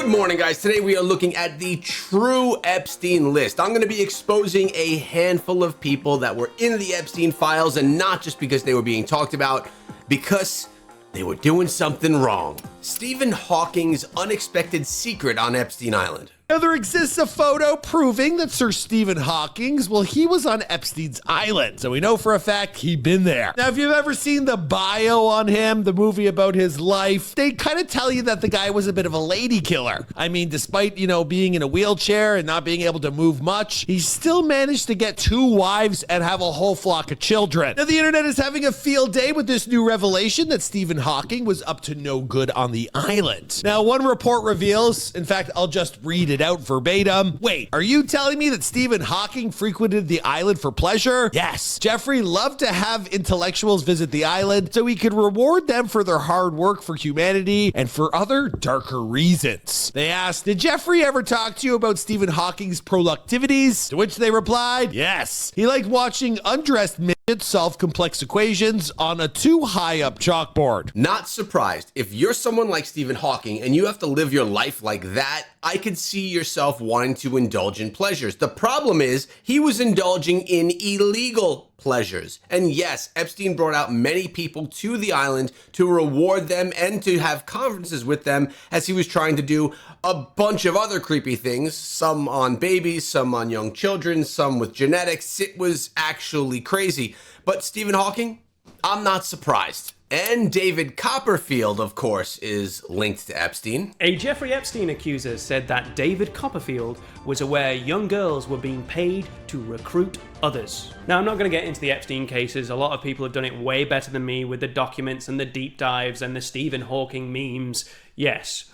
Good morning, guys. Today we are looking at the true Epstein list. I'm going to be exposing a handful of people that were in the Epstein files, and not just because they were being talked about, because they were doing something wrong. Stephen Hawking's unexpected secret on Epstein Island. Now, there exists a photo proving that Sir Stephen Hawking, well, he was on Epstein's Island, so we know for a fact he'd been there. Now, if you've ever seen the bio on him, the movie about his life, they kind of tell you that the guy was a bit of a lady killer. I mean, despite, being in a wheelchair and not being able to move much, he still managed to get 2 wives and have a whole flock of children. Now, the internet is having a field day with this new revelation that Stephen Hawking was up to no good on the island. Now, one report reveals, in fact, I'll just read it out verbatim. Wait, are you telling me that Stephen Hawking frequented the island for pleasure? Yes. Jeffrey loved to have intellectuals visit the island so he could reward them for their hard work for humanity and for other darker reasons. They asked, did Jeffrey ever talk to you about Stephen Hawking's productivities? To which they replied, yes. He liked watching undressed midgets solve complex equations on a too high up chalkboard. Not surprised. If you're someone like Stephen Hawking and you have to live your life like that, I could see yourself wanting to indulge in pleasures. The problem is he was indulging in illegal pleasures. And yes, Epstein brought out many people to the island to reward them and to have conferences with them, as he was trying to do a bunch of other creepy things, some on babies, some on young children, some with genetics. It was actually crazy. But Stephen Hawking, I'm not surprised. And David Copperfield, of course, is linked to Epstein. A Jeffrey Epstein accuser said that David Copperfield was aware young girls were being paid to recruit others. Now, I'm not going to get into the Epstein cases. A lot of people have done it way better than me with the documents and the deep dives and the Stephen Hawking memes. Yes.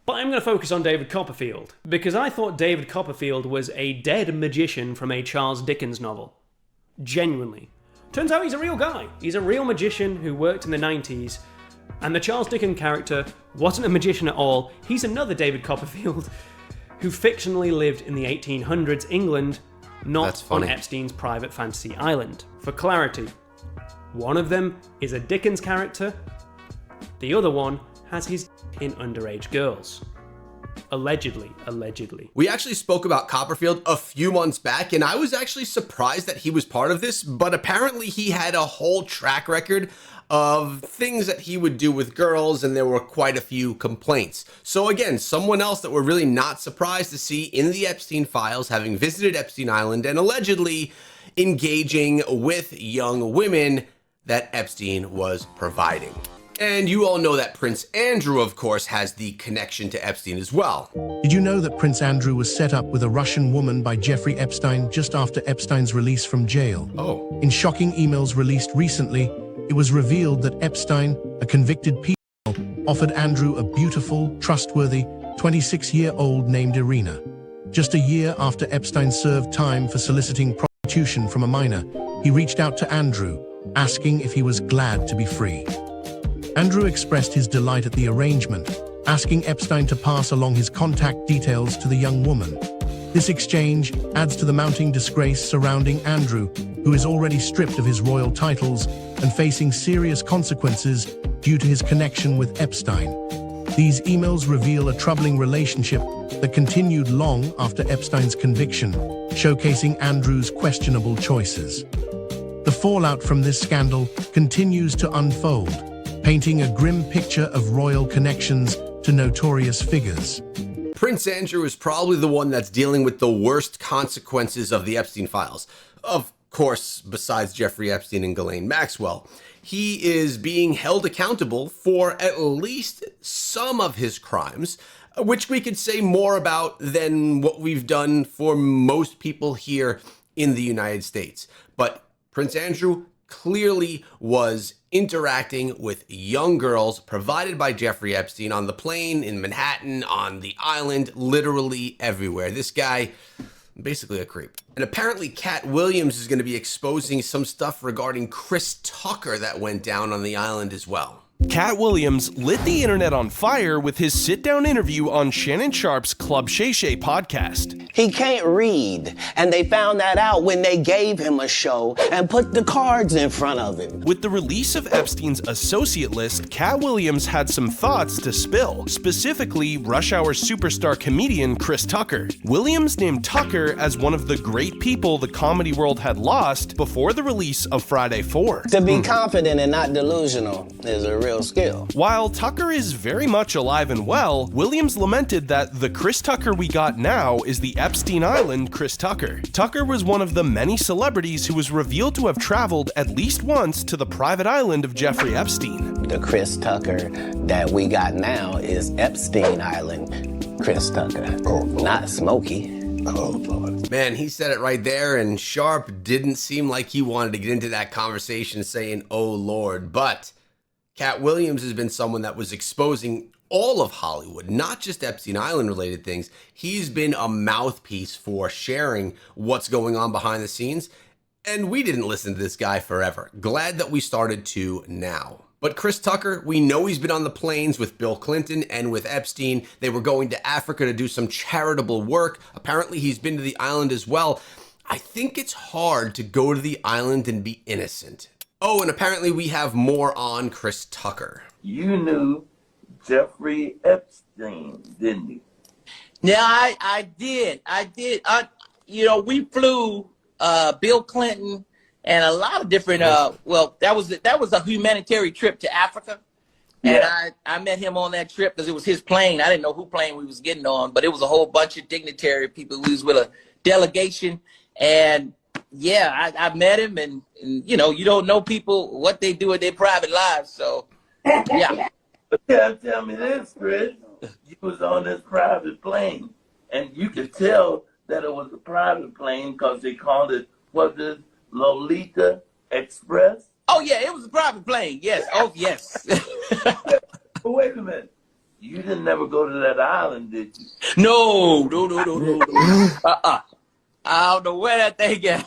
But I'm going to focus on David Copperfield, because I thought David Copperfield was a dead magician from a Charles Dickens novel. Genuinely. Turns out he's a real guy. He's a real magician who worked in the 90s, and the Charles Dickens character wasn't a magician at all. He's another David Copperfield who fictionally lived in the 1800s England, not on Epstein's private fantasy island. For clarity, one of them is a Dickens character, the other one has his in underage girls. Allegedly. We actually spoke about Copperfield a few months back, and I was actually surprised that he was part of this, but apparently he had a whole track record of things that he would do with girls, and there were quite a few complaints. So again, someone else that we're really not surprised to see in the Epstein files, having visited Epstein Island and allegedly engaging with young women that Epstein was providing. And you all know that Prince Andrew, of course, has the connection to Epstein as well. Did you know that Prince Andrew was set up with a Russian woman by Jeffrey Epstein just after Epstein's release from jail? Oh. In shocking emails released recently, it was revealed that Epstein, a convicted pedophile, offered Andrew a beautiful, trustworthy, 26-year-old named Irina. Just a year after Epstein served time for soliciting prostitution from a minor, he reached out to Andrew, asking if he was glad to be free. Andrew expressed his delight at the arrangement, asking Epstein to pass along his contact details to the young woman. This exchange adds to the mounting disgrace surrounding Andrew, who is already stripped of his royal titles and facing serious consequences due to his connection with Epstein. These emails reveal a troubling relationship that continued long after Epstein's conviction, showcasing Andrew's questionable choices. The fallout from this scandal continues to unfold, painting a grim picture of royal connections to notorious figures. Prince Andrew is probably the one that's dealing with the worst consequences of the Epstein files. Of course, besides Jeffrey Epstein and Ghislaine Maxwell. He is being held accountable for at least some of his crimes, which we could say more about than what we've done for most people here in the United States. But Prince Andrew clearly was interacting with young girls provided by Jeffrey Epstein on the plane, in Manhattan, on the island, literally everywhere. This guy, basically a creep. And apparently Cat Williams is going to be exposing some stuff regarding Chris Tucker that went down on the island as well. Cat Williams lit the internet on fire with his sit-down interview on Shannon Sharp's Club Shay Shay podcast. He can't read, and they found that out when they gave him a show and put the cards in front of him. With the release of Epstein's associate list, Cat Williams had some thoughts to spill, specifically Rush Hour superstar comedian Chris Tucker. Williams named Tucker as one of the great people the comedy world had lost before the release of Friday 4. To be confident and not delusional is a real skill. While Tucker is very much alive and well, Williams lamented that the Chris Tucker we got now is the Epstein Island Chris Tucker. Tucker was one of the many celebrities who was revealed to have traveled at least once to the private island of Jeffrey Epstein. The Chris Tucker that we got now is Epstein Island Chris Tucker. Oh, not Smokey. Oh, Lord. Man, he said it right there, and Sharp didn't seem like he wanted to get into that conversation saying, oh, Lord. But Cat Williams has been someone that was exposing all of Hollywood, not just Epstein Island related things. He's been a mouthpiece for sharing what's going on behind the scenes. And we didn't listen to this guy forever. Glad that we started to now. But Chris Tucker, we know he's been on the planes with Bill Clinton and with Epstein. They were going to Africa to do some charitable work. Apparently he's been to the island as well. I think it's hard to go to the island and be innocent. Oh, and apparently we have more on Chris Tucker. You knew Jeffrey Epstein, didn't you? Yeah, I did. We flew Bill Clinton and a lot of different. That was a humanitarian trip to Africa, and I met him on that trip because it was his plane. I didn't know who plane we was getting on, but it was a whole bunch of dignitary people. We was with a delegation, and yeah, I met him, and you don't know people what they do in their private lives, so yeah. But tell me this, Chris. You was on this private plane, and you could tell that it was a private plane because they called it, was it Lolita Express? Oh, yeah, it was a private plane, yes. Oh, yes. But wait a minute. You didn't never go to that island, did you? No. I don't know where that thing is.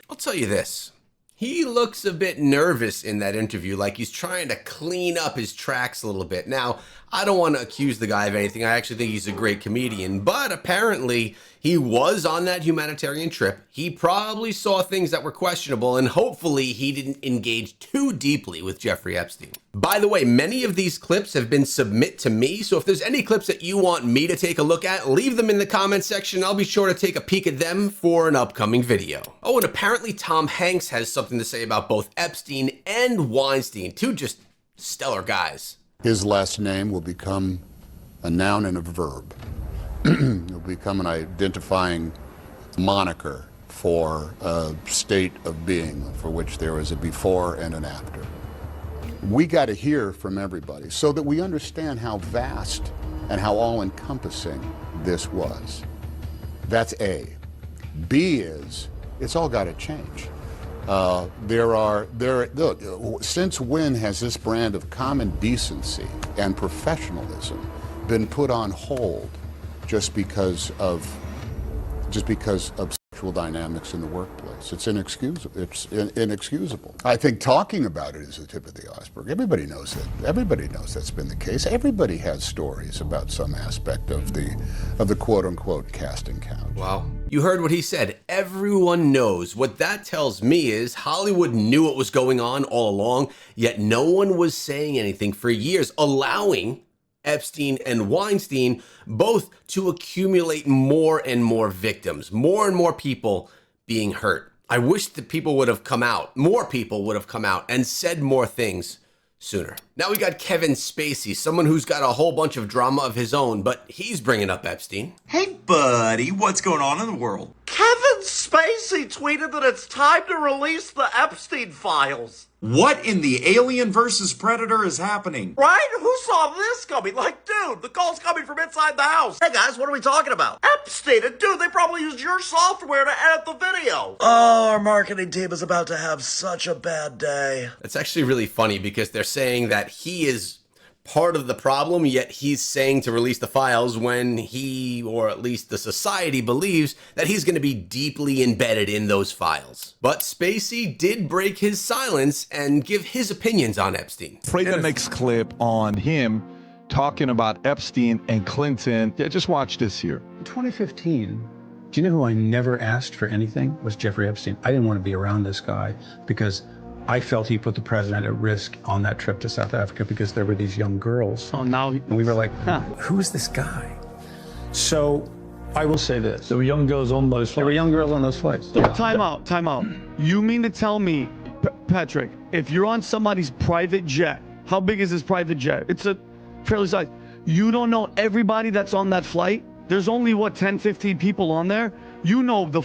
I'll tell you this. He looks a bit nervous in that interview, like he's trying to clean up his tracks a little bit. Now, I don't want to accuse the guy of anything. I actually think he's a great comedian, but apparently he was on that humanitarian trip. He probably saw things that were questionable, and hopefully he didn't engage too deeply with Jeffrey Epstein. By the way, many of these clips have been submitted to me, so if there's any clips that you want me to take a look at, leave them in the comment section. I'll be sure to take a peek at them for an upcoming video. Oh, and apparently Tom Hanks has something to say about both Epstein and Weinstein, two just stellar guys. His last name will become a noun and a verb. It will become an identifying moniker for a state of being for which there is a before and an after. We got to hear from everybody so that we understand how vast and how all-encompassing this was. That's A. B is, it's all got to change. Look, since when has this brand of common decency and professionalism been put on hold just because of sexual dynamics in the workplace? It's inexcusable. It's inexcusable. I think talking about it is the tip of the iceberg. Everybody knows that. Everybody knows that's been the case. Everybody has stories about some aspect of the quote-unquote casting couch. Wow. You heard what he said. Everyone knows. What that tells me is Hollywood knew what was going on all along, yet no one was saying anything for years, allowing Epstein and Weinstein both to accumulate more and more victims, more and more people being hurt. I wish that people would have come out, more people would have come out and said more things sooner. Now we got Kevin Spacey, someone who's got a whole bunch of drama of his own, but he's bringing up Epstein. Hey buddy, what's going on in the world? Kevin Spacey tweeted that it's time to release the Epstein files. What in the Alien versus Predator is happening? Right? Who saw this coming? Like, dude, the call's coming from inside the house. Hey guys, what are we talking about? Epstein, and dude, they probably used your software to edit the video. Oh, our marketing team is about to have such a bad day. That's actually really funny because they're saying that he is part of the problem, yet he's saying to release the files when he, or at least the society, believes that he's going to be deeply embedded in those files. But Spacey did break his silence and give his opinions on Epstein. Play the next clip on him talking about Epstein and Clinton. Yeah, just watch this here. In 2015, do you know who I never asked for anything? Was Jeffrey Epstein. I didn't want to be around this guy because I felt he put the president at risk on that trip to South Africa because there were these young girls. Oh, now. And we were like, who is this guy? So I will say this. There were young girls on those flights. There were young girls on those flights. So time out. You mean to tell me, Patrick, if you're on somebody's private jet, how big is his private jet? It's a fairly size. You don't know everybody that's on that flight? There's only, 10, 15 people on there? You know the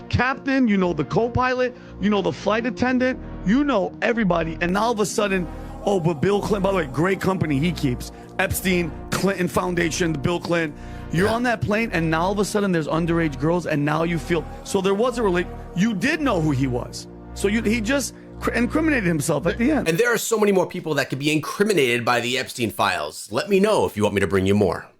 captain, you know the co-pilot, you know the flight attendant, you know everybody. And now all of a sudden, oh, but Bill Clinton, by the way, great company he keeps. Epstein, Clinton Foundation, Bill Clinton. You're on that plane, and now all of a sudden there's underage girls, and now you feel, so there was a relate. You did know who he was. So he just incriminated himself at the end. And there are so many more people that could be incriminated by the Epstein files. Let me know if you want me to bring you more.